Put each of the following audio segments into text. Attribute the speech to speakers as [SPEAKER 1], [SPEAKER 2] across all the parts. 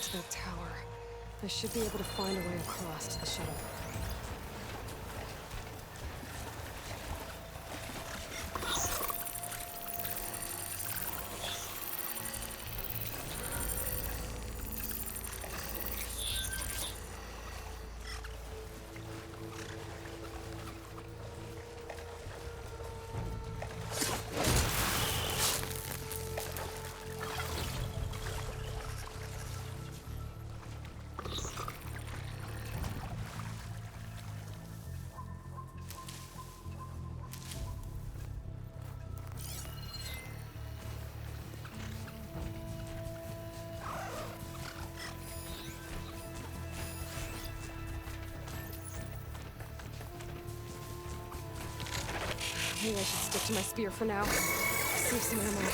[SPEAKER 1] to that tower. I should be able to find a way across to the shuttle. Maybe I should stick to my spear for now. Save some ammo.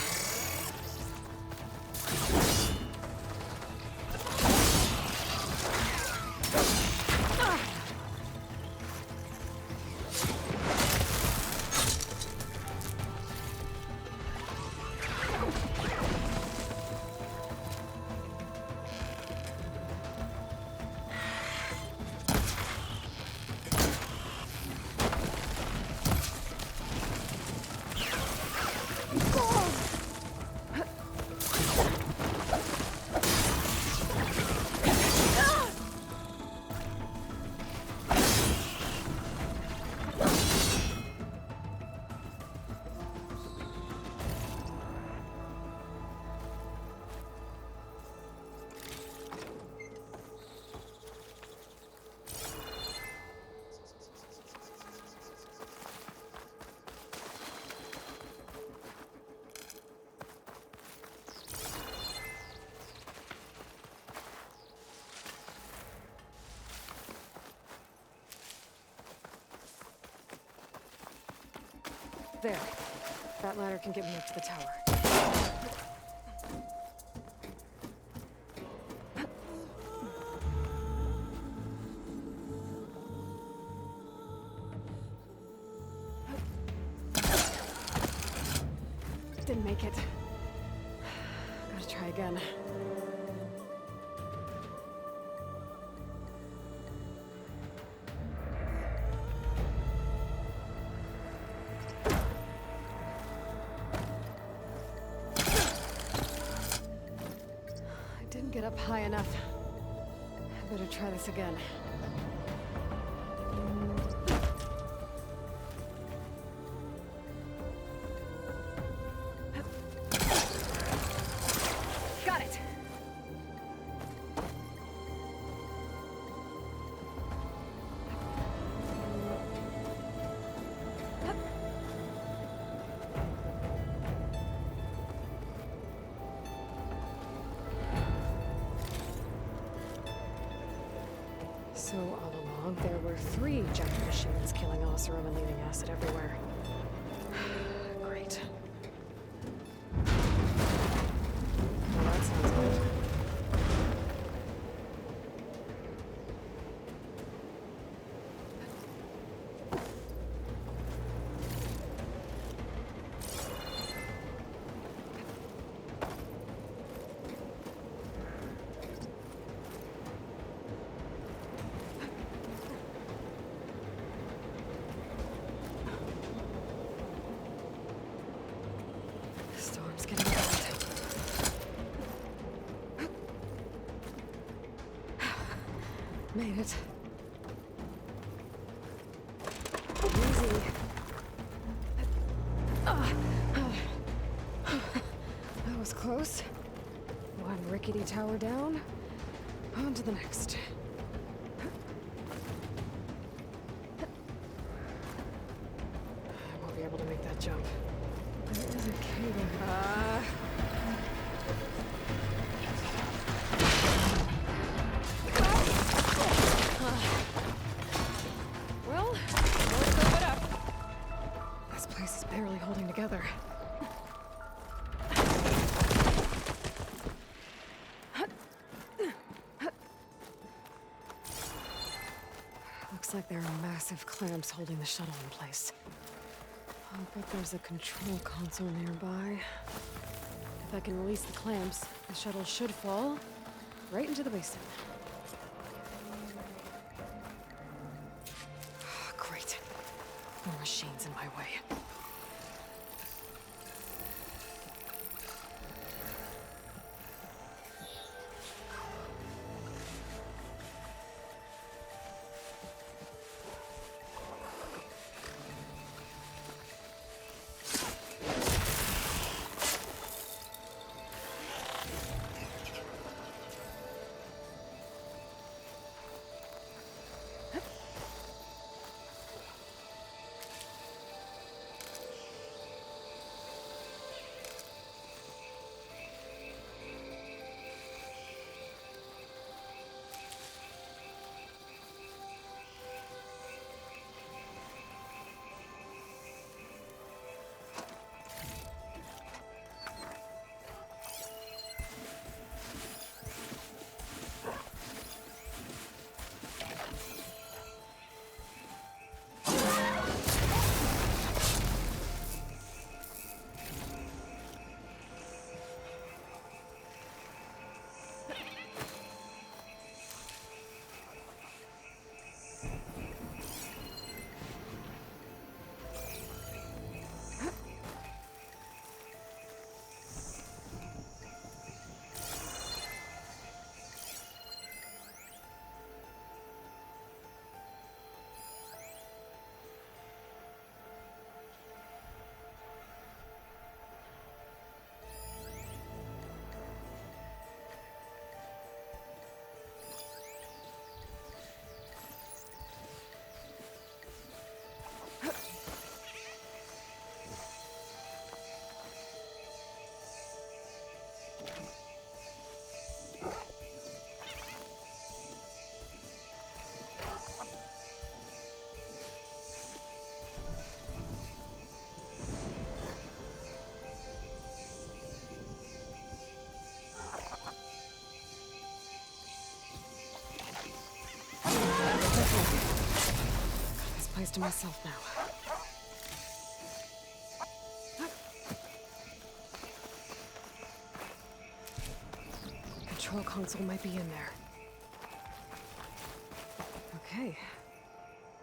[SPEAKER 1] There. That ladder can get me up to the tower. Didn't make it. Gotta try again. Get up high enough. I better try this again. Got it! So all along, there were 3 giant machines killing Oseram and leaving acid everywhere. Great. Well, that sounds good. Storm's getting bad. Made it. Easy. That was close. One rickety tower down. On to the next. I won't be able to make that jump. There is a cable. Well, let's open it up. This place is barely holding together. Looks like there are massive clamps holding the shuttle in place. I'll bet there's a control console nearby. If I can release the clamps, the shuttle should fall, right into the basin. Great. More machines in my way. Got this place to myself now. Control console might be in there. Okay.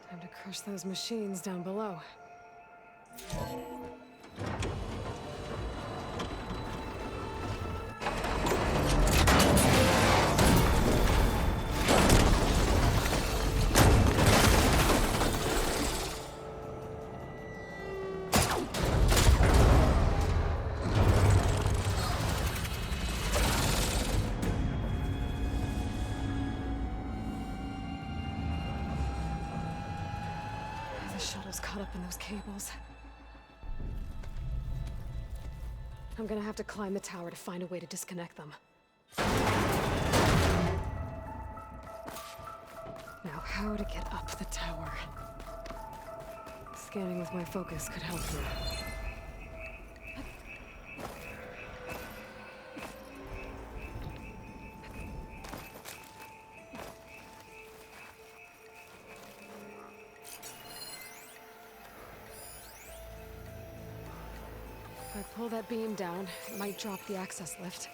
[SPEAKER 1] Time to crush those machines down below. The shuttle's caught up in those cables. I'm gonna have to climb the tower to find a way to disconnect them. Now, how to get up the tower? Scanning with my focus could help me. If I pull that beam down, it might drop the access lift.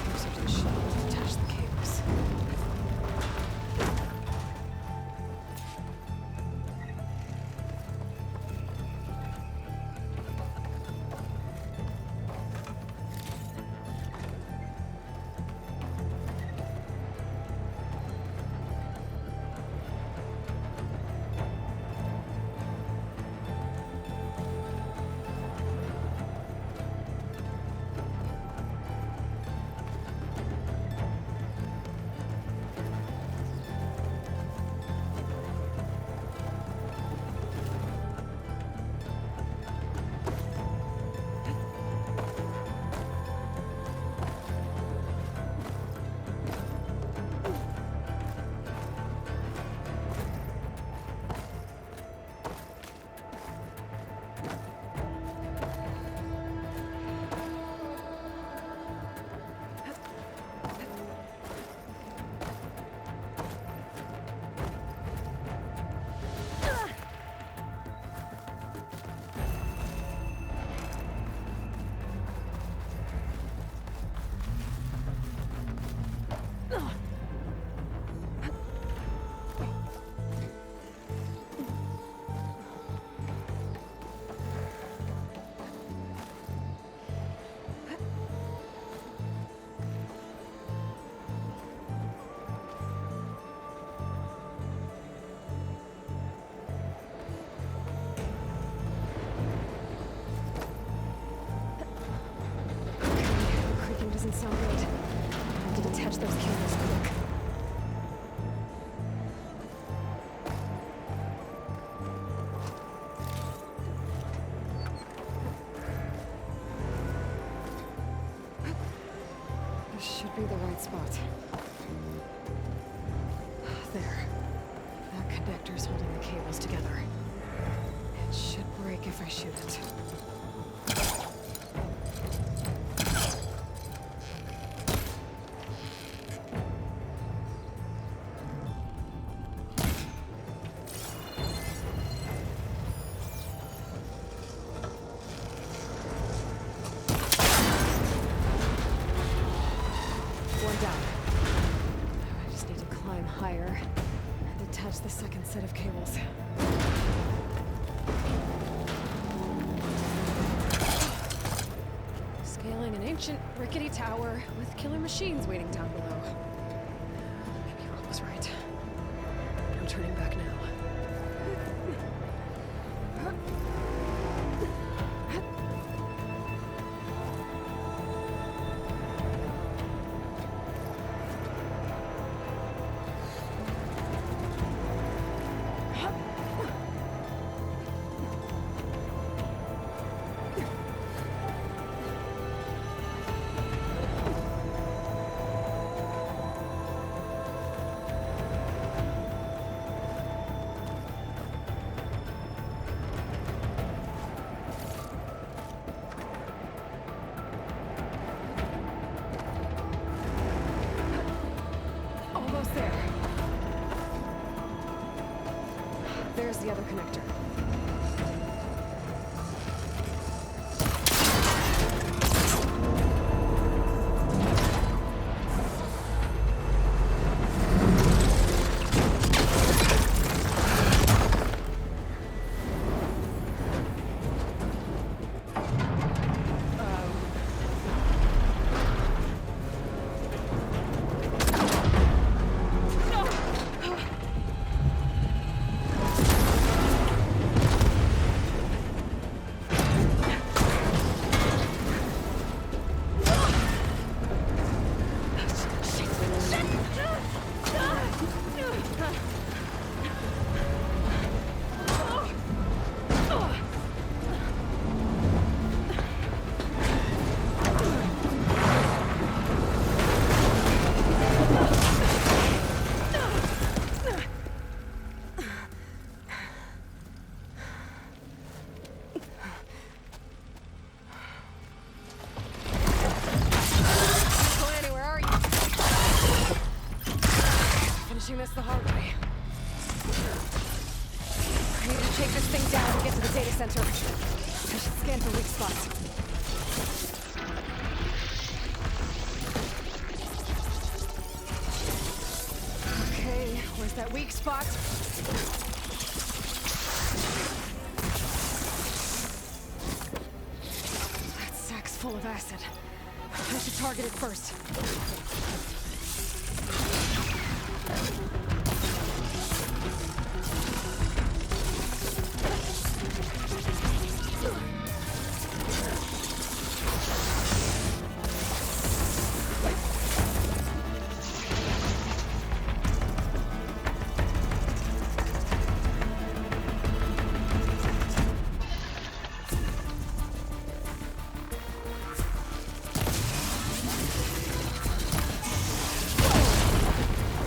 [SPEAKER 1] There's up to the shuttle to detach the cables. should be the right spot. There. That connector's holding the cables together. It should break if I shoot it. One down. I just need to climb higher and attach the second set of cables. Scaling an ancient, rickety tower with killer machines waiting down below. Maybe Rob was right. No turning back now. Almost there. There's the other connector. Finishing this the hard way. I need to take this thing down to get to the data center. I should scan for weak spots. Okay, where's that weak spot? That sack's full of acid. I should target it first.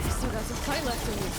[SPEAKER 1] Still got some fight left in you.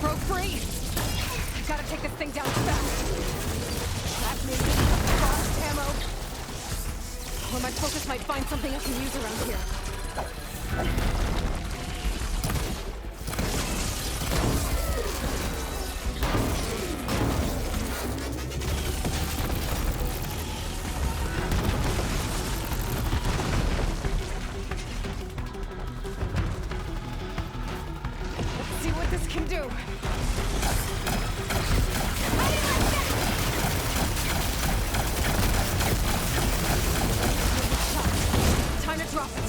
[SPEAKER 1] broke free! I gotta take this thing down fast! That maybe frost ammo! Or my focus might find something I can use around here. Let's see what this can do. Time to drop it.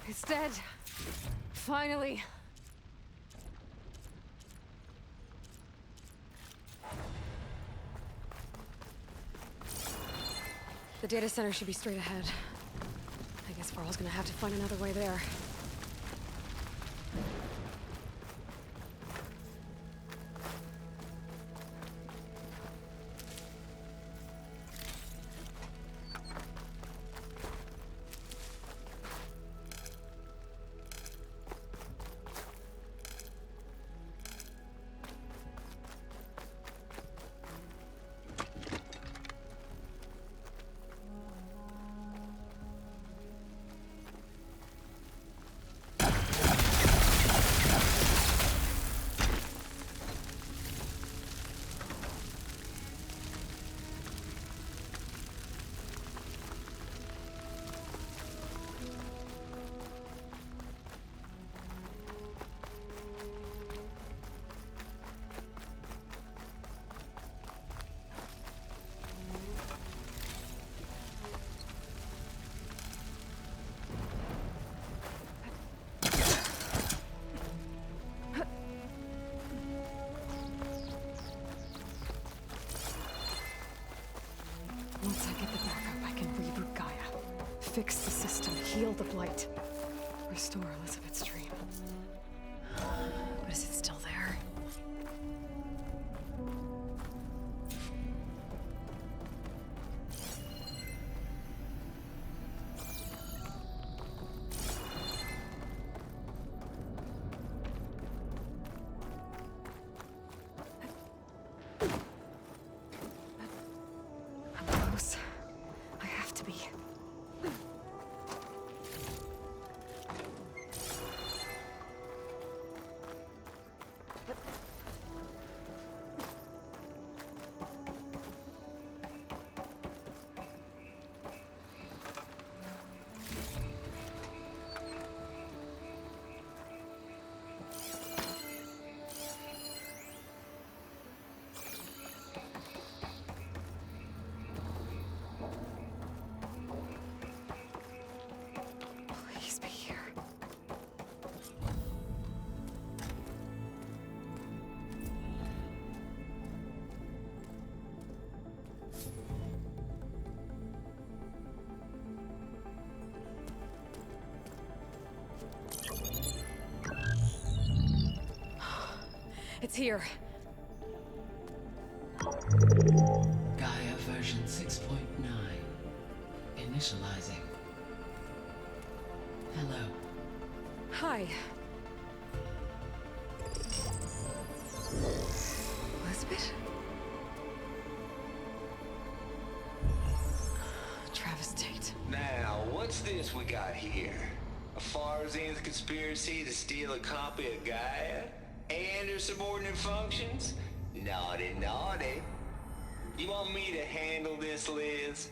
[SPEAKER 1] It's dead. Finally. The data center should be straight ahead. I guess Varl's gonna have to find another way there. Once I get the backup, I can reboot Gaia. Fix the system, heal the Blight. Restore Elizabeth's dream. But is it still there? I'm close. I have to be. Please be here. It's here.
[SPEAKER 2] Gaia version 6.9. Initializing. Hello.
[SPEAKER 1] Hi. Elizabeth? Travis Tate.
[SPEAKER 3] Now, what's this we got here? A Farzian's conspiracy to steal a copy of Gaia? And her subordinate functions? Naughty, naughty. You want me to handle this, Liz?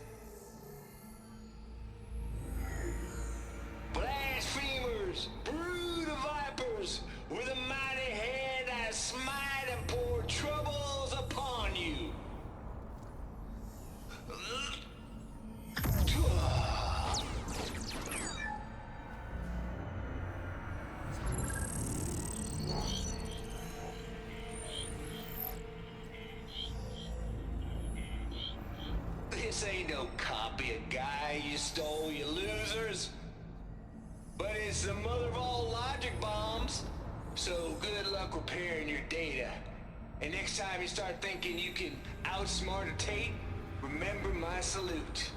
[SPEAKER 3] Blasphemers! Brood of vipers! With a mighty hand I smite and pour troubles upon you! This ain't no copy of Gaia you stole, you losers. But it's the mother of all logic bombs. So good luck repairing your data. And next time you start thinking you can outsmart a Tate, remember my salute.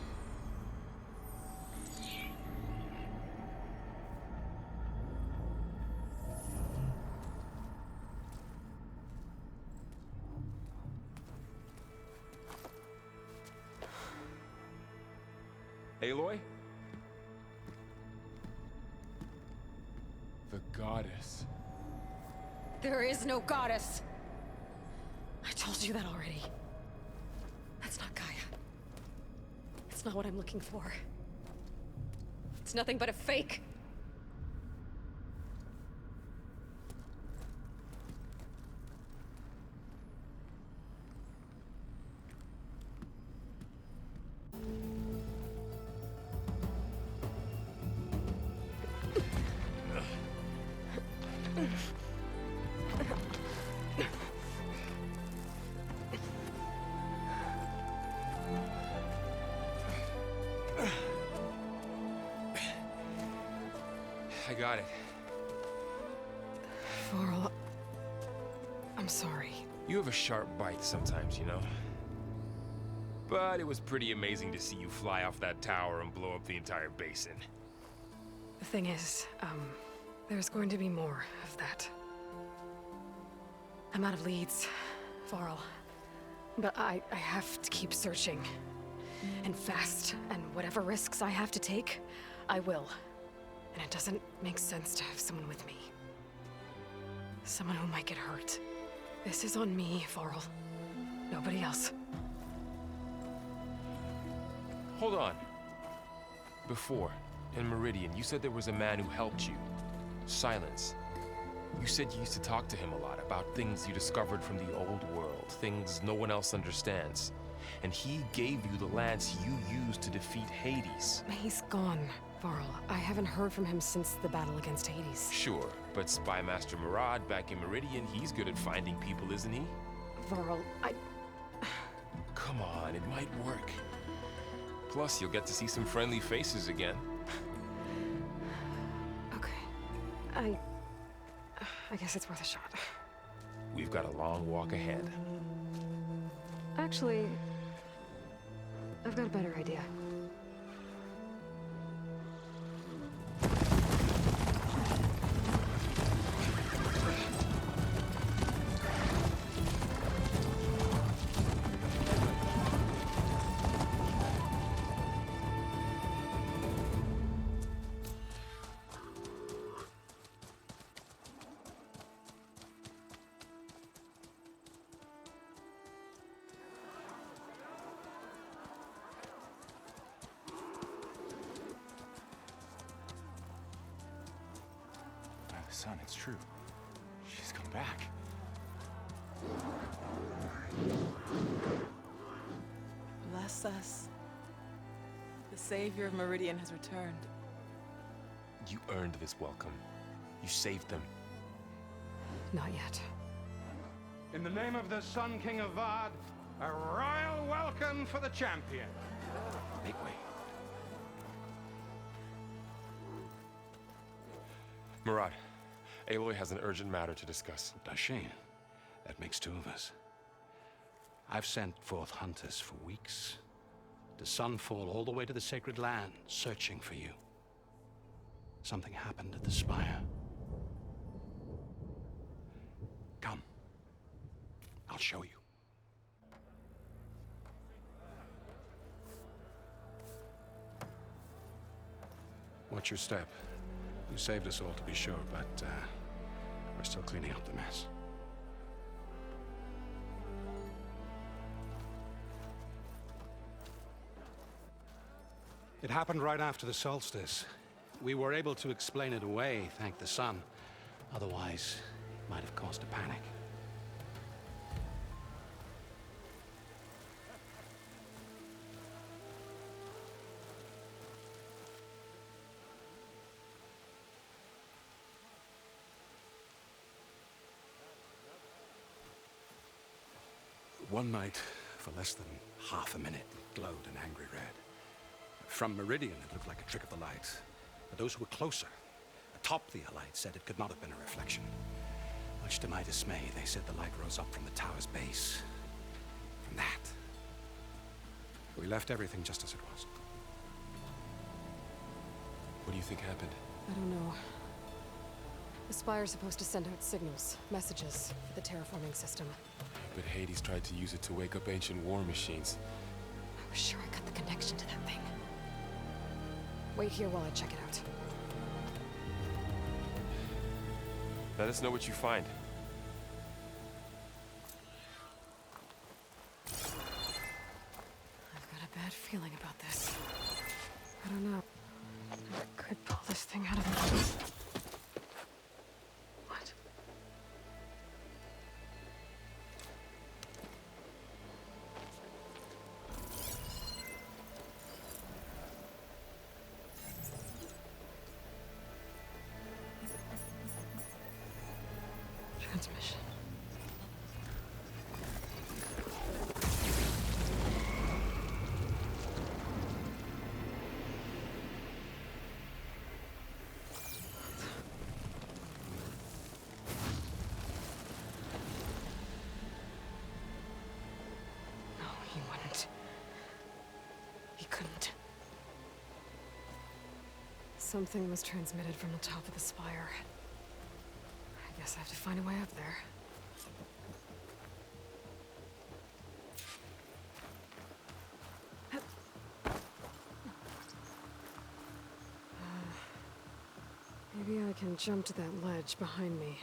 [SPEAKER 4] Aloy? The goddess.
[SPEAKER 1] There is no goddess. I told you that already. That's not Gaia. It's not what I'm looking for. It's nothing but a fake.
[SPEAKER 4] I got it.
[SPEAKER 1] Varl, I'm sorry.
[SPEAKER 4] You have a sharp bite sometimes, you know? But it was pretty amazing to see you fly off that tower and blow up the entire basin.
[SPEAKER 1] The thing is, there's going to be more of that. I'm out of leads, Varl. But I have to keep searching. And fast, and whatever risks I have to take, I will. And it doesn't make sense to have someone with me. Someone who might get hurt. This is on me, Varl. Nobody else.
[SPEAKER 4] Hold on. Before, in Meridian, you said there was a man who helped you. Silence. You said you used to talk to him a lot about things you discovered from the old world, things no one else understands. And he gave you the lance you used to defeat Hades.
[SPEAKER 1] He's gone, Varl. I haven't heard from him since the battle against Hades.
[SPEAKER 4] Sure, but Spy Master Murad back in Meridian, he's good at finding people, isn't he?
[SPEAKER 1] Varl,
[SPEAKER 4] Come on, it might work. Plus, you'll get to see some friendly faces again.
[SPEAKER 1] Okay. I guess it's worth a shot.
[SPEAKER 4] We've got a long walk ahead.
[SPEAKER 1] Actually, I've got a better idea.
[SPEAKER 5] Son, it's true. She's come back.
[SPEAKER 6] Bless us. The Savior of Meridian has returned.
[SPEAKER 4] You earned this welcome. You saved them.
[SPEAKER 1] Not yet.
[SPEAKER 7] In the name of the Sun King of Vard, a royal welcome for the champion.
[SPEAKER 5] Make way.
[SPEAKER 4] Murad, Aloy has an urgent matter to discuss.
[SPEAKER 5] Dashane, that makes two of us. I've sent forth hunters for weeks. To Sunfall all the way to the Sacred Land, searching for you. Something happened at the Spire. Come. I'll show you. Watch your step. You saved us all, to be sure, but we're still cleaning up the mess. It happened right after the solstice. We were able to explain it away, thank the sun. Otherwise, it might have caused a panic. One night, for less than half a minute, it glowed in From Meridian, it looked like a trick of the light. But those who were closer, atop the Allied, said it could not have been a reflection. Much to my dismay, they said the light rose up from the tower's base. From that. We left everything just as it was.
[SPEAKER 4] What do you think happened?
[SPEAKER 1] I don't know. The Spire's supposed to send out signals, messages, for the terraforming system.
[SPEAKER 4] But Hades tried to use it to wake up ancient war machines.
[SPEAKER 1] I was sure I got the connection to that thing. Wait here while I check it out.
[SPEAKER 4] Let us know what you find.
[SPEAKER 1] I've got a bad feeling about this. I don't know. I could pull this thing out of the... What? Transmission. No, he wouldn't. He couldn't. Something was transmitted from the top of the spire. I guess I have to find a way up there. Maybe I can jump to that ledge behind me.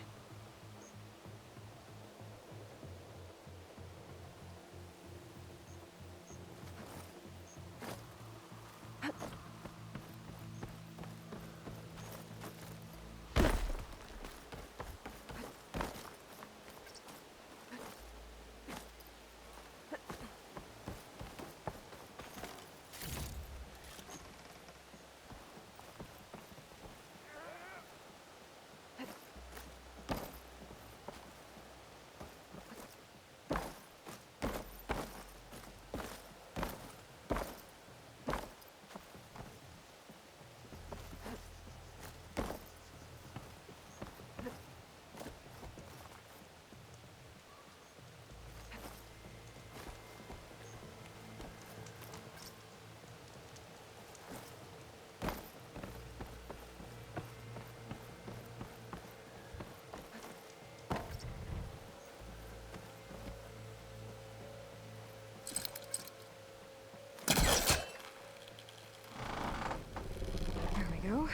[SPEAKER 1] Go.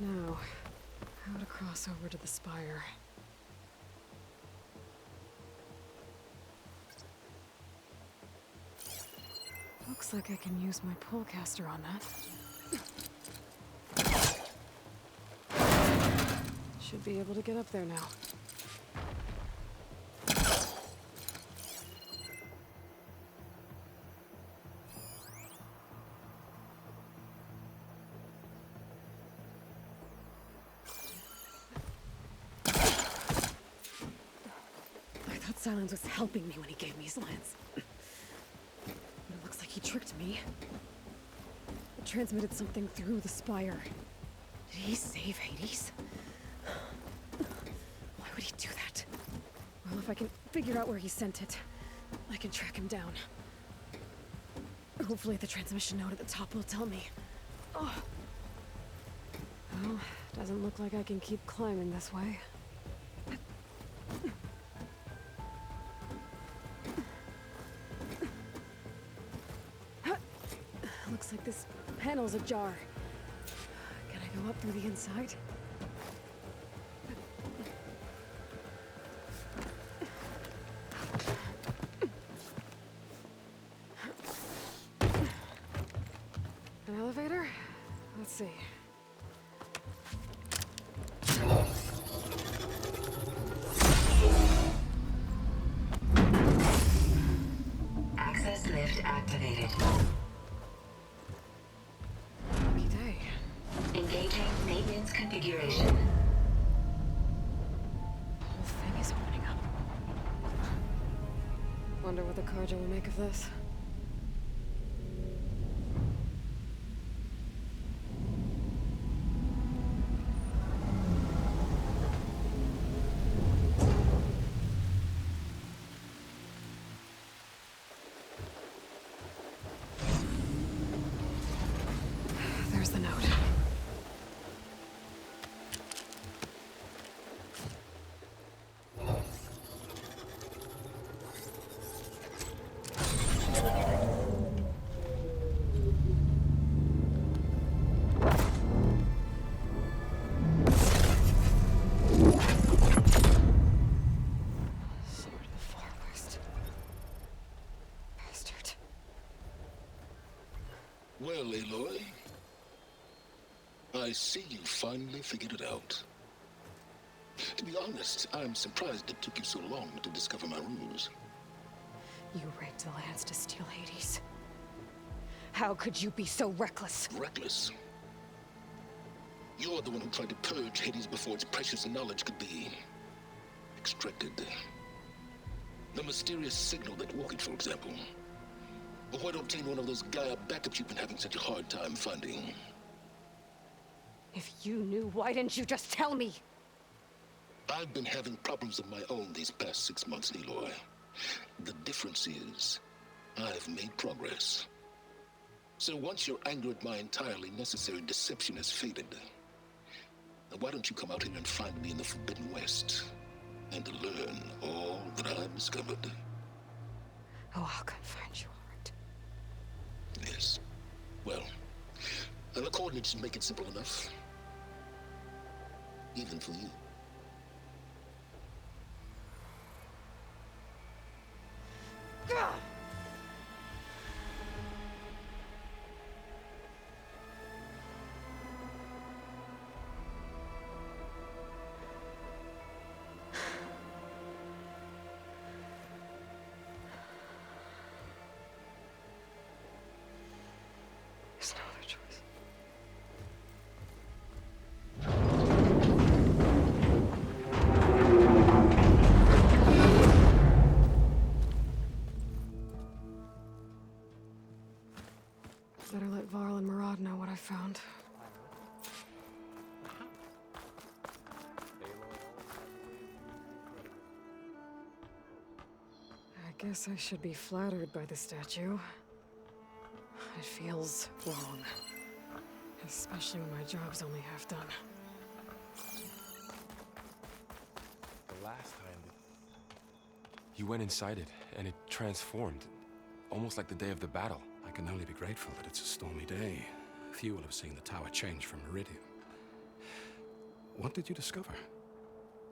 [SPEAKER 1] Now, how to cross over to the spire. Looks like I can use my pullcaster on that. Should be able to get up there now. Silence was helping me when he gave me his lance. But it looks like he tricked me. It transmitted something through the spire. Did he save Hades? Why would he do that? Well, if I can figure out where he sent it, I can track him down. Hopefully the transmission node at the top will tell me. Oh. Well, doesn't look like I can keep climbing this way. Looks like this panel's ajar. Can I go up through the inside? An elevator? Let's see.
[SPEAKER 8] Access lift activated. Engaging maintenance configuration.
[SPEAKER 1] The whole thing is opening up. Wonder what the Carja will make of this. There's the note. Sword of the Far West. Bastard.
[SPEAKER 9] Well, Aloy, I see you finally figured it out. To be honest, I'm surprised it took you so long to discover my ruse.
[SPEAKER 1] You raped the lands to steal Hades. How could you be so reckless?
[SPEAKER 9] Reckless. You're the one who tried to purge Hades before its precious knowledge could be extracted. The mysterious signal that woke it, for example. Or why to obtain one of those Gaia backups you've been having such a hard time finding.
[SPEAKER 1] If you knew, why didn't you just tell me?
[SPEAKER 9] I've been having problems of my own these past 6 months, Aloy. The difference is, I've made progress. So once your anger at my entirely necessary deception has faded, then why don't you come out here and find me in the Forbidden West, and learn all that I've discovered?
[SPEAKER 1] Oh, I'll come find you, all right.
[SPEAKER 9] Yes. Well, and the coordinates make it simple enough. Even for you.
[SPEAKER 1] There's no other choice. Better let Varl and Murad know what I found. I guess I should be flattered by the statue. It feels wrong. Especially when my job's only half done.
[SPEAKER 4] The last time you went inside it, and it transformed. Almost like the day of the battle.
[SPEAKER 5] I can only be grateful that it's a stormy day. Few will have seen the tower change from Meridian. What did you discover?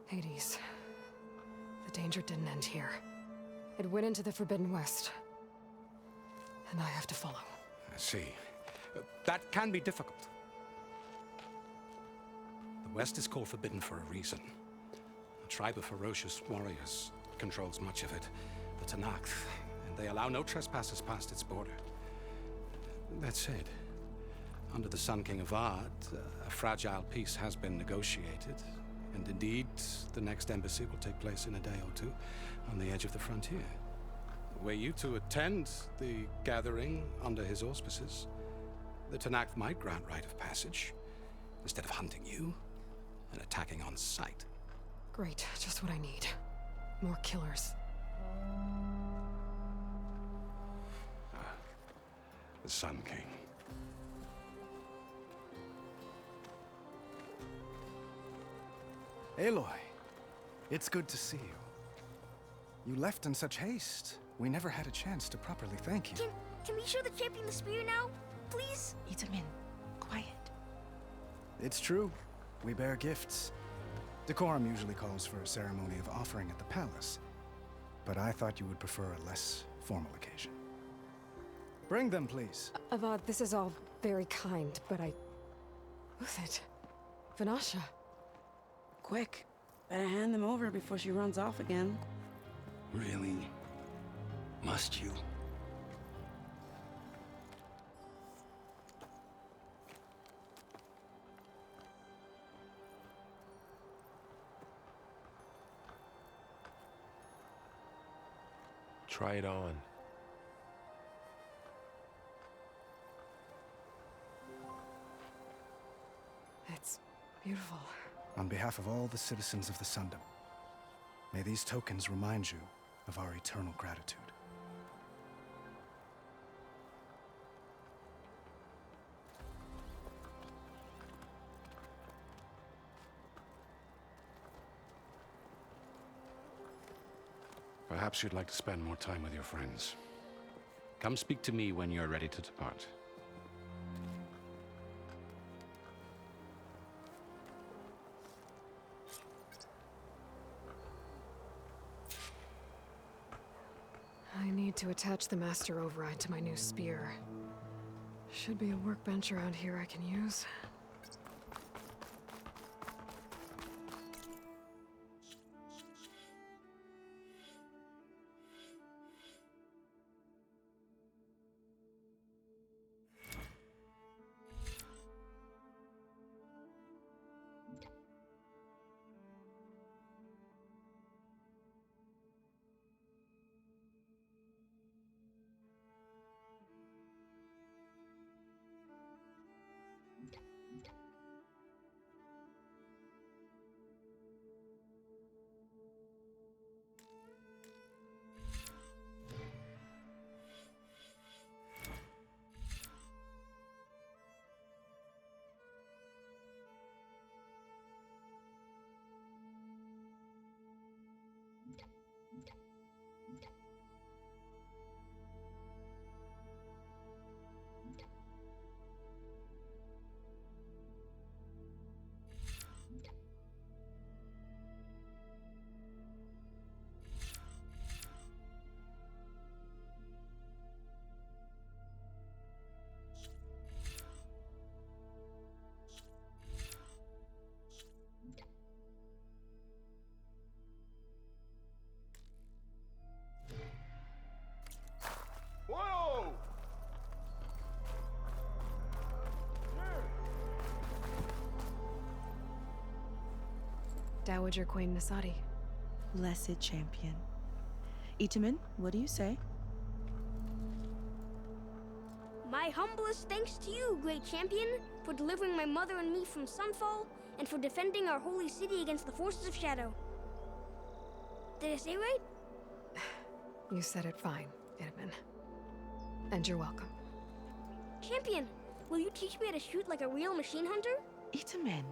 [SPEAKER 1] Hades. The danger didn't end here. It went into the Forbidden West. And I have to follow.
[SPEAKER 5] I see. That can be difficult. The West is called Forbidden for a reason. A tribe of ferocious warriors controls much of it, the Tenakth, and they allow no trespassers past its border. That said, under the Sun King Avad, a fragile peace has been negotiated, and indeed, the next embassy will take place in a day or two on the edge of the frontier. Were you to attend the gathering under his auspices, the Tenakth might grant right of passage, instead of hunting you and attacking on sight.
[SPEAKER 1] Great, just what I need. More killers.
[SPEAKER 5] The Sun King.
[SPEAKER 10] Aloy, it's good to see you. You left in such haste. We never had a chance to properly thank you.
[SPEAKER 11] Can we show the champion the spear now? Please?
[SPEAKER 6] Itamin, quiet.
[SPEAKER 10] It's true. We bear gifts. Decorum usually calls for a ceremony of offering at the palace. But I thought you would prefer a less formal occasion. Bring them, please.
[SPEAKER 1] Avad, this is all very kind, but Who's it? Vanasha.
[SPEAKER 6] Quick. Better hand them over before she runs off again.
[SPEAKER 5] Really? Must you?
[SPEAKER 4] Try it on.
[SPEAKER 1] It's beautiful.
[SPEAKER 10] On behalf of all the citizens of the Sundom, may these tokens remind you of our eternal gratitude.
[SPEAKER 5] Perhaps you'd like to spend more time with your friends. Come speak to me when you're ready to depart.
[SPEAKER 1] I need to attach the Master Override to my new spear. Should be a workbench around here I can use.
[SPEAKER 7] Whoa!
[SPEAKER 1] Dowager Queen Nasadi.
[SPEAKER 6] Blessed champion. Itamen, what do you say?
[SPEAKER 11] My humblest thanks to you, great champion, for delivering my mother and me from Sunfall, and for defending our holy city against the forces of Shadow. Did I say right?
[SPEAKER 1] You said it fine, Itamen. And you're welcome.
[SPEAKER 11] Champion, will you teach me how to shoot like a real machine hunter?
[SPEAKER 6] Itamen.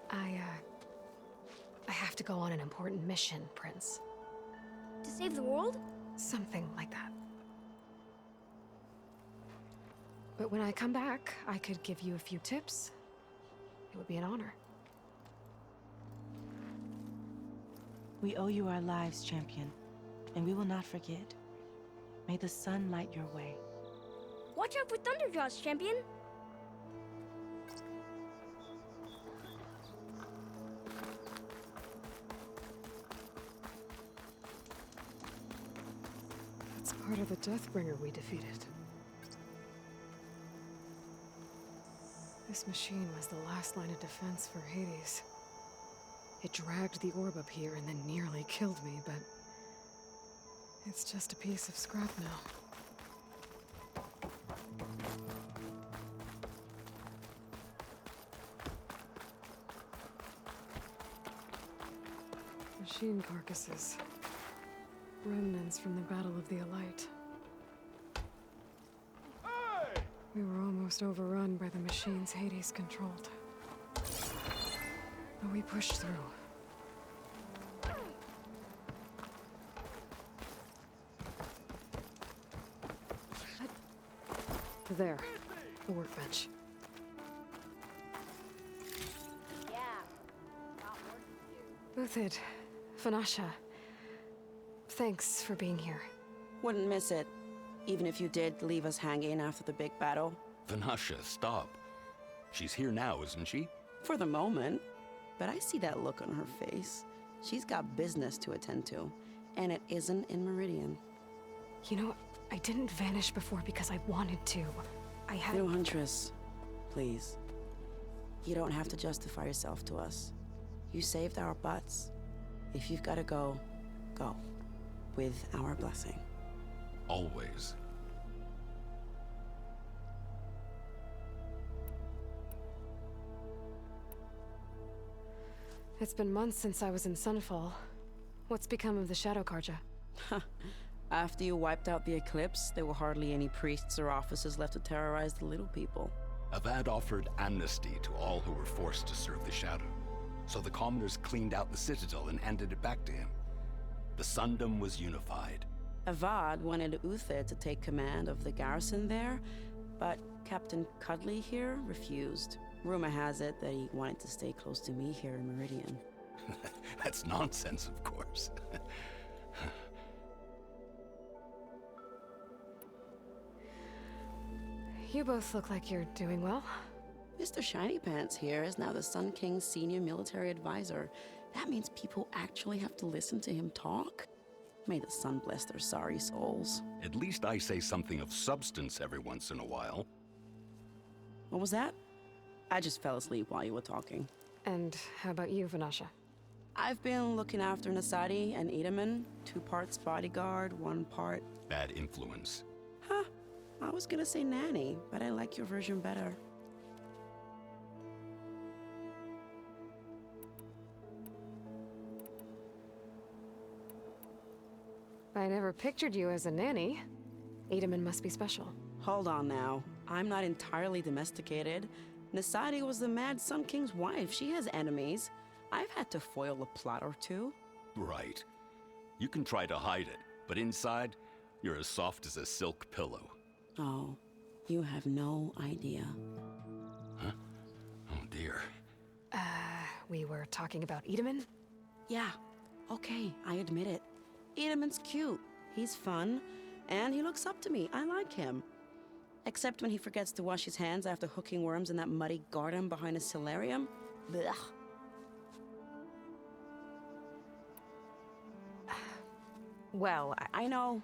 [SPEAKER 1] I have to go on an important mission, Prince.
[SPEAKER 11] To save the world?
[SPEAKER 1] Something like that. But when I come back, I could give you a few tips. It would be an honor.
[SPEAKER 6] We owe you our lives, champion, and we will not forget. May the sun light your way.
[SPEAKER 11] Watch out for Thunderjaws, champion!
[SPEAKER 1] It's part of the Deathbringer we defeated. This machine was the last line of defense for Hades. It dragged the orb up here and then nearly killed me, but it's just a piece of scrap now. Machine carcasses. Remnants from the Battle of the Elite. We were almost overrun by the machines Hades controlled. But we pushed through. There, the workbench. Uthid, Vanasha, thanks for being here.
[SPEAKER 12] Wouldn't miss it, even if you did leave us hanging after the big battle.
[SPEAKER 13] Vanasha, stop. She's here now, isn't she?
[SPEAKER 12] For the moment. But I see that look on her face. She's got business to attend to, and it isn't in Meridian.
[SPEAKER 1] You know, I didn't vanish before because I wanted to. I had...
[SPEAKER 12] No, Huntress. Please. You don't have to justify yourself to us. You saved our butts. If you've got to go, go. with our blessing.
[SPEAKER 13] Always.
[SPEAKER 1] It's been months since I was in Sunfall. What's become of the Shadow Carja?
[SPEAKER 12] After you wiped out the Eclipse, there were hardly any priests or officers left to terrorize the little people.
[SPEAKER 13] Avad offered amnesty to all who were forced to serve the Shadow. So the commoners cleaned out the Citadel and handed it back to him. The Sundom was unified.
[SPEAKER 12] Avad wanted Uther to take command of the garrison there, but Captain Cudley here refused. Rumor has it that he wanted to stay close to me here in Meridian.
[SPEAKER 13] That's nonsense, of course.
[SPEAKER 1] You both look like you're doing well.
[SPEAKER 12] Mr. Shiny Pants here is now the Sun King's senior military advisor. That means people actually have to listen to him talk? May the sun bless their sorry souls.
[SPEAKER 13] At least I say something of substance every once in a while.
[SPEAKER 12] What was that? I just fell asleep while you were talking.
[SPEAKER 1] And how about you, Vanasha?
[SPEAKER 12] I've been looking after Nasadi and Edaman. 2 parts bodyguard, 1 part...
[SPEAKER 13] Bad influence.
[SPEAKER 12] Huh. I was gonna say nanny, but I like your version better.
[SPEAKER 1] I never pictured you as a nanny. Edaman must be special.
[SPEAKER 12] Hold on now. I'm not entirely domesticated. Nasadi was the Mad Sun King's wife. She has enemies. I've had to foil a plot or 2.
[SPEAKER 13] Right. You can try to hide it, but inside, you're as soft as a silk pillow.
[SPEAKER 12] Oh, you have no idea.
[SPEAKER 13] Huh? Oh dear.
[SPEAKER 1] We were talking about Edaman?
[SPEAKER 12] Yeah, okay, I admit it. Edaman's cute, he's fun, and he looks up to me. I like him. Except when he forgets to wash his hands after hooking worms in that muddy garden behind his solarium. Blech.
[SPEAKER 1] Well,
[SPEAKER 12] I know.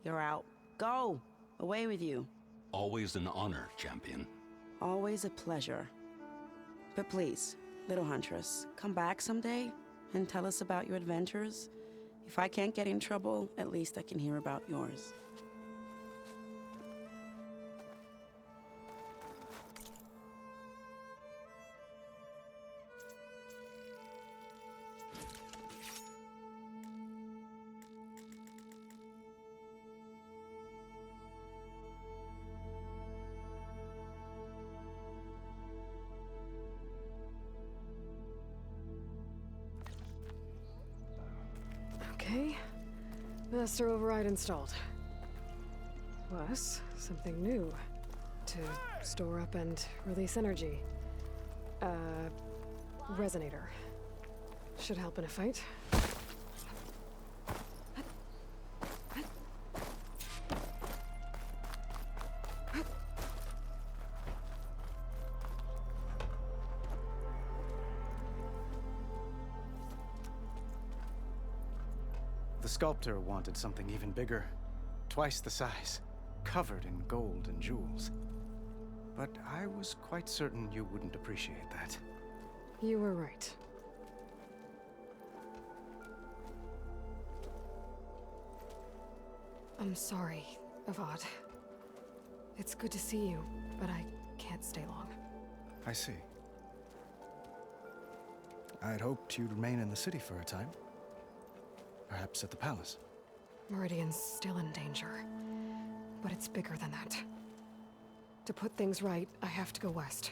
[SPEAKER 12] You're out. Go! Away with you.
[SPEAKER 13] Always an honor, champion.
[SPEAKER 12] Always a pleasure. But please, little huntress, come back someday and tell us about your adventures. If I can't get in trouble, at least I can hear about yours.
[SPEAKER 1] Okay. Master override installed. Plus, something new. To store up and release energy. Resonator. Should help in a fight.
[SPEAKER 10] The sculptor wanted something even bigger. Twice the size. Covered in gold and jewels. But I was quite certain you wouldn't appreciate that.
[SPEAKER 1] You were right. I'm sorry, Avad. It's good to see you, but I can't stay long.
[SPEAKER 10] I see. I'd hoped you'd remain in the city for a time. Perhaps at the palace.
[SPEAKER 1] Meridian's still in danger, but it's bigger than that. To put things right, I have to go west.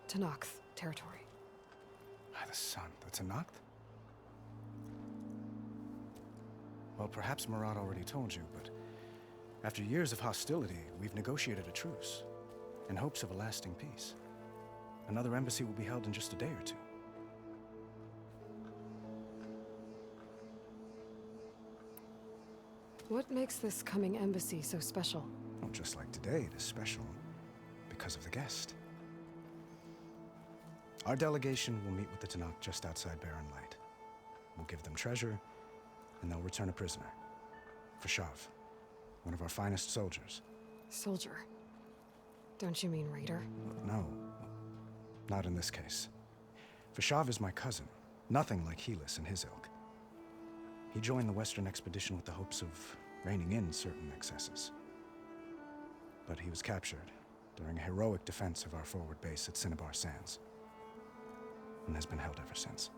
[SPEAKER 1] To Noct territory.
[SPEAKER 10] By the sun, that's a Noct? Well, perhaps Marat already told you, but after years of hostility, we've negotiated a truce, in hopes of a lasting peace. Another embassy will be held in just a day or 2.
[SPEAKER 1] What makes this coming embassy so special?
[SPEAKER 10] Well, just like today, it is special because of the guest. Our delegation will meet with the Tenakth just outside Barren Light. We'll give them treasure, and they'll return a prisoner. Fashav, one of our finest soldiers.
[SPEAKER 1] Soldier? Don't you mean raider?
[SPEAKER 10] No, not in this case. Fashav is my cousin, nothing like Helis and his ilk. He joined the Western expedition with the hopes of reining in certain excesses. But he was captured during a heroic defense of our forward base at Cinnabar Sands, and has been held ever since.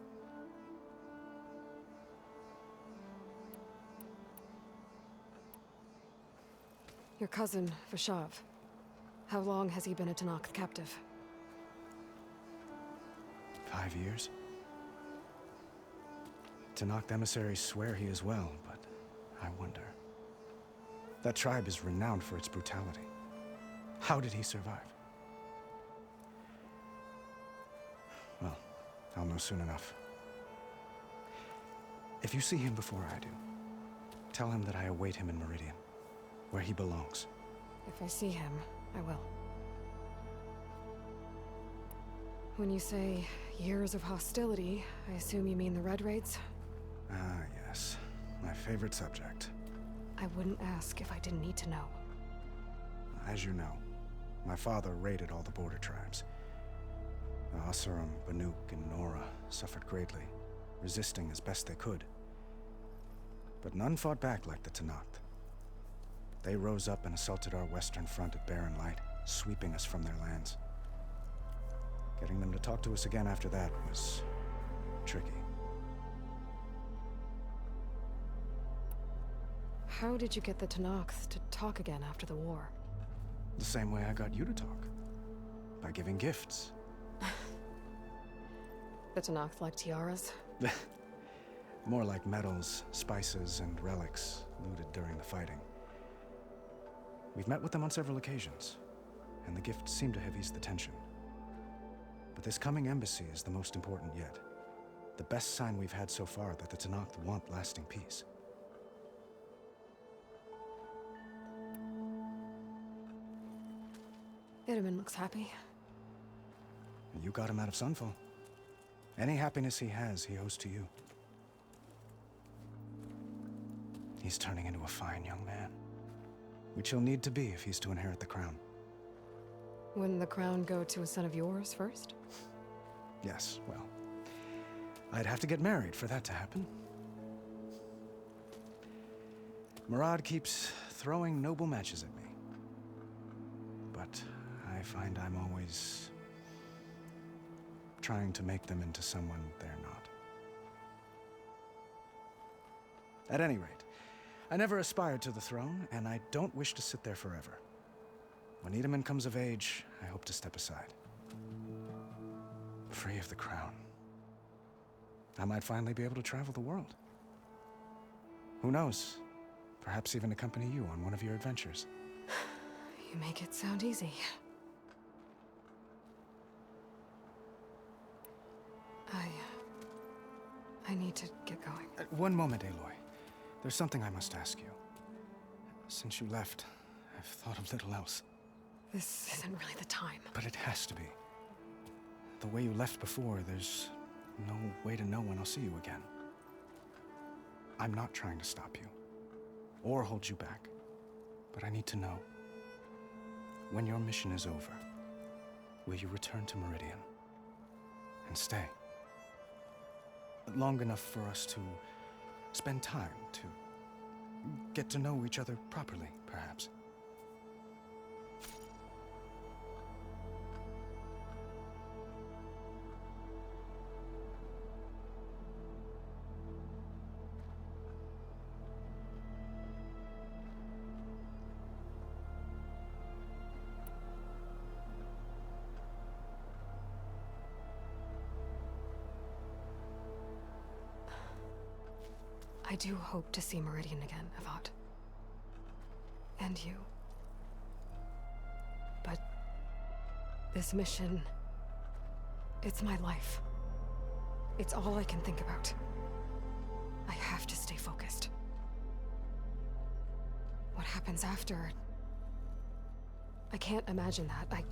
[SPEAKER 1] Your cousin, Vashav. How long has he been a Tenakth captive?
[SPEAKER 10] 5 years? Tenakth emissaries swear he is well, but I wonder. That tribe is renowned for its brutality. How did he survive? Well, I'll know soon enough. If you see him before I do, tell him that I await him in Meridian, where he belongs.
[SPEAKER 1] If I see him, I will. When you say years of hostility, I assume you mean the Red Raids?
[SPEAKER 10] Ah, yes. My favorite subject.
[SPEAKER 1] I wouldn't ask if I didn't need to know.
[SPEAKER 10] As you know, my father raided all the border tribes. The Asurum, Banuk, and Nora suffered greatly, resisting as best they could. But none fought back like the Tenakth. They rose up and assaulted our western front at Barren Light, sweeping us from their lands. Getting them to talk to us again after that was tricky.
[SPEAKER 1] How did you get the Tenakth to talk again after the war?
[SPEAKER 10] The same way I got you to talk. By giving gifts.
[SPEAKER 1] The Tenakth like tiaras?
[SPEAKER 10] More like medals, spices, and relics looted during the fighting. We've met with them on several occasions, and the gifts seem to have eased the tension. But this coming embassy is the most important yet. The best sign we've had so far that the Tenakth want lasting peace.
[SPEAKER 1] Itamen looks happy.
[SPEAKER 10] You got him out of Sunfall. Any happiness he has, he owes to you. He's turning into a fine young man, which he'll need to be if he's to inherit the crown.
[SPEAKER 1] Wouldn't the crown go to a son of yours first?
[SPEAKER 10] Yes, well, I'd have to get married for that to happen. Murad keeps throwing noble matches at me. But I find I'm always trying to make them into someone they're not. At any rate, I never aspired to the throne, and I don't wish to sit there forever. When Itamen comes of age, I hope to step aside. Free of the crown. I might finally be able to travel the world. Who knows? Perhaps even accompany you on one of your adventures.
[SPEAKER 1] You make it sound easy. I need to get going.
[SPEAKER 10] One moment, Aloy. There's something I must ask you. Since you left, I've thought of little else.
[SPEAKER 1] This isn't really the time.
[SPEAKER 10] But it has to be. The way you left before, there's no way to know when I'll see you again. I'm not trying to stop you, or hold you back. But I need to know. When your mission is over, will you return to Meridian? And stay? Long enough for us to spend time, to get to know each other properly, perhaps.
[SPEAKER 1] I do hope to see Meridian again, Avad. And you. But this mission, it's my life. It's all I can think about. I have to stay focused. What happens after? I can't imagine that.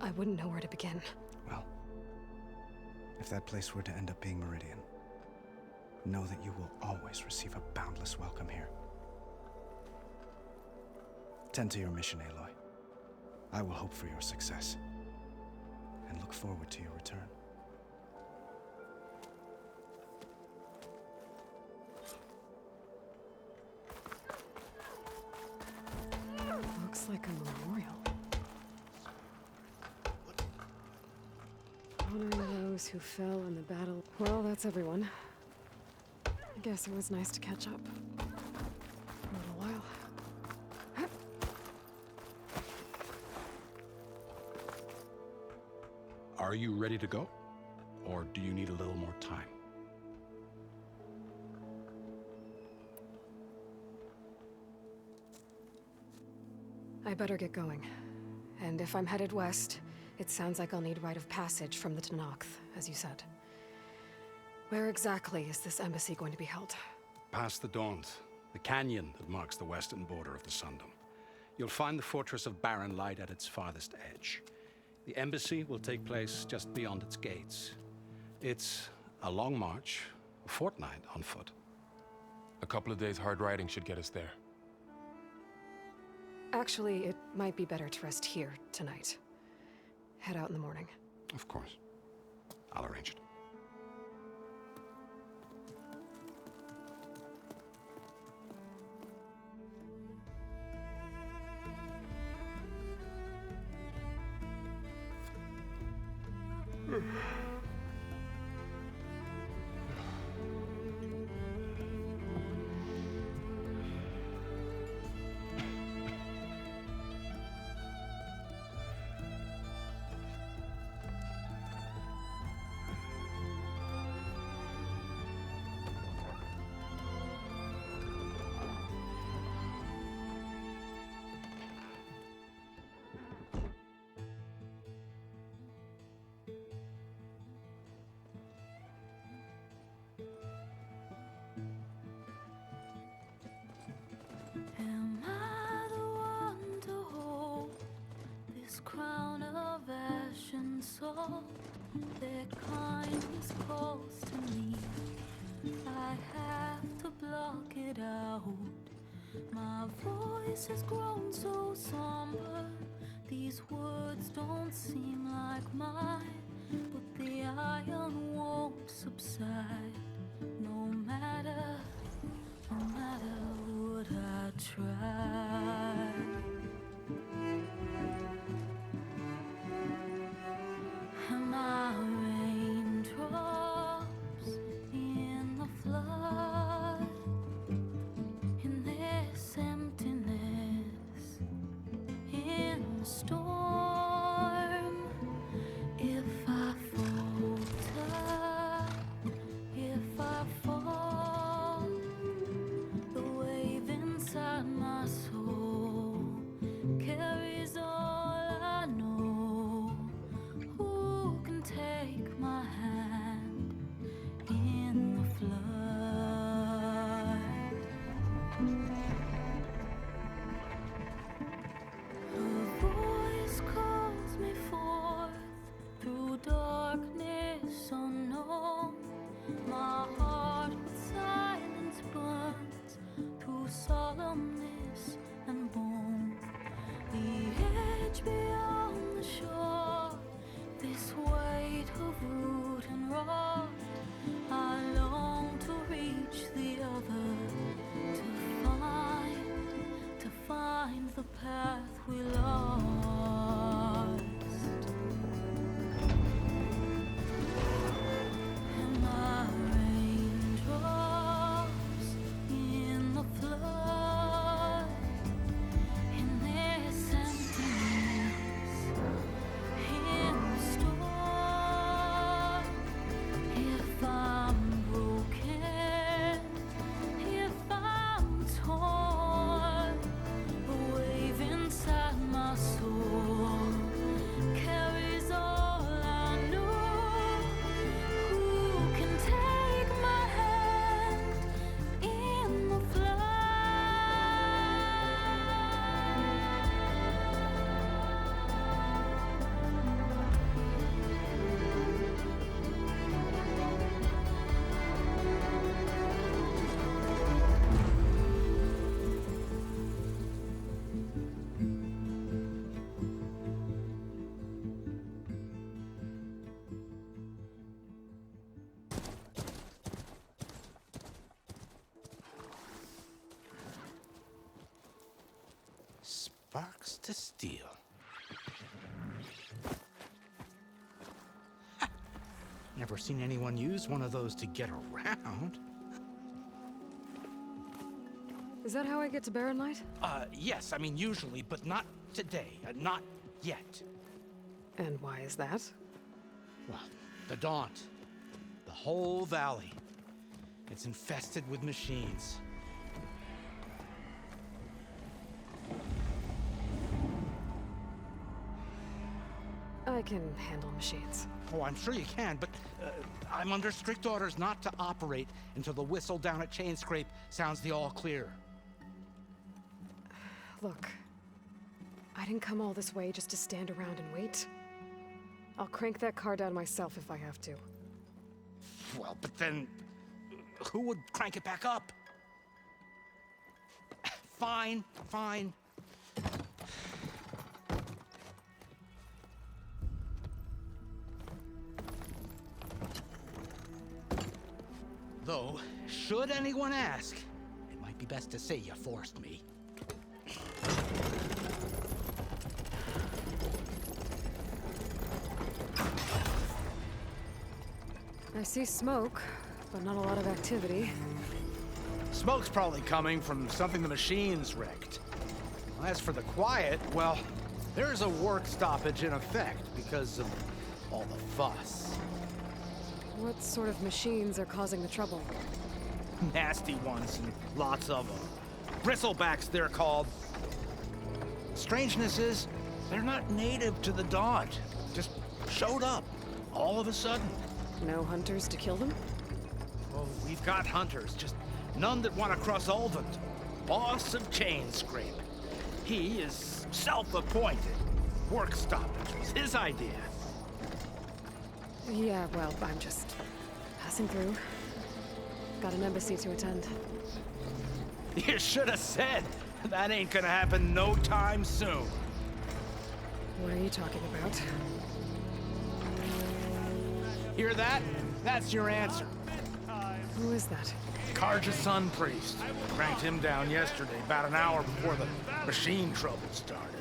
[SPEAKER 1] I wouldn't know where to begin.
[SPEAKER 10] Well, if that place were to end up being Meridian, know that you will always receive a boundless welcome here. Tend to your mission, Aloy. I will hope for your success, and look forward to your return.
[SPEAKER 1] those who fell in the battle. Well, that's everyone. I guess it was nice to catch up. For a little while.
[SPEAKER 5] Are you ready to go? Or do you need a little more time?
[SPEAKER 1] I better get going. And if I'm headed west, it sounds like I'll need rite of passage from the Tenakth, as you said. Where exactly is this embassy going to be held?
[SPEAKER 5] Past the Daunt, the canyon that marks the western border of the Sundom. You'll find the fortress of Barren Light at its farthest edge. The embassy will take place just beyond its gates. It's a long march, a fortnight on foot.
[SPEAKER 4] A couple of days hard riding should get us there.
[SPEAKER 1] Actually, it might be better to rest here tonight. Head out in the morning.
[SPEAKER 5] Of course. I'll arrange it.
[SPEAKER 14] Am I the one to hold this crown of ash and salt? Their kindness calls to me. I have to block it out. My voice has grown so somber. These words don't seem like mine, but the iron won't subside. No matter what I try. Am I raindrops in the flood? In this emptiness, in the storm. If I falter, if I fall, the wave inside my soul carries all I know. Who can take my hand in the flood? Her voice calls me forth through darkness unknown. My heart with silence burns through solemnness and bone. The edge beyond the shore, this weight of root and rot. I long to reach the other, to find the path we lost. Am I raindrops in the flood? In this emptiness, in the storm. If I'm broken, if I'm torn, the wave inside my soul carries all I know. Who can take my hand in the flood?
[SPEAKER 15] Sparks to steel. Never seen anyone use one of those to get around.
[SPEAKER 1] Is that how I get to Barren Light?
[SPEAKER 15] Yes, I mean usually, but not today. Not yet.
[SPEAKER 1] And why is that?
[SPEAKER 15] Well, the Daunt. The whole valley. It's infested with machines.
[SPEAKER 1] I can handle machines.
[SPEAKER 15] Oh, I'm sure you can, but I'm under strict orders not to operate until the whistle down at Chainscrape sounds the all clear.
[SPEAKER 1] Look, I didn't come all this way just to stand around and wait. I'll crank that car down myself if I have to.
[SPEAKER 15] Well, but then who would crank it back up? Fine, fine. Though, should anyone ask, it might be best to say you forced me.
[SPEAKER 1] I see smoke, but not a lot of activity.
[SPEAKER 15] Smoke's probably coming from something the machines wrecked. As for the quiet, well, there's a work stoppage in effect because of all the fuss.
[SPEAKER 1] What sort of machines are causing the trouble?
[SPEAKER 15] Nasty ones, and lots of them. Bristlebacks, they're called. Strangeness is, they're not native to the Daunt. Just showed up, all of a sudden.
[SPEAKER 1] No hunters to kill them?
[SPEAKER 15] Oh, we've got hunters, just none that want to cross Ulvund. Boss of Chainscrape. He is self-appointed. Work stoppage was his idea.
[SPEAKER 1] Yeah, well, I'm just passing through. Got an embassy to attend.
[SPEAKER 15] You should have said. That ain't gonna happen no time soon.
[SPEAKER 1] What are you talking about?
[SPEAKER 15] Hear that? That's your answer.
[SPEAKER 1] Who is that?
[SPEAKER 15] Karja Sun Priest. Cranked him down yesterday, about an hour before the machine trouble started.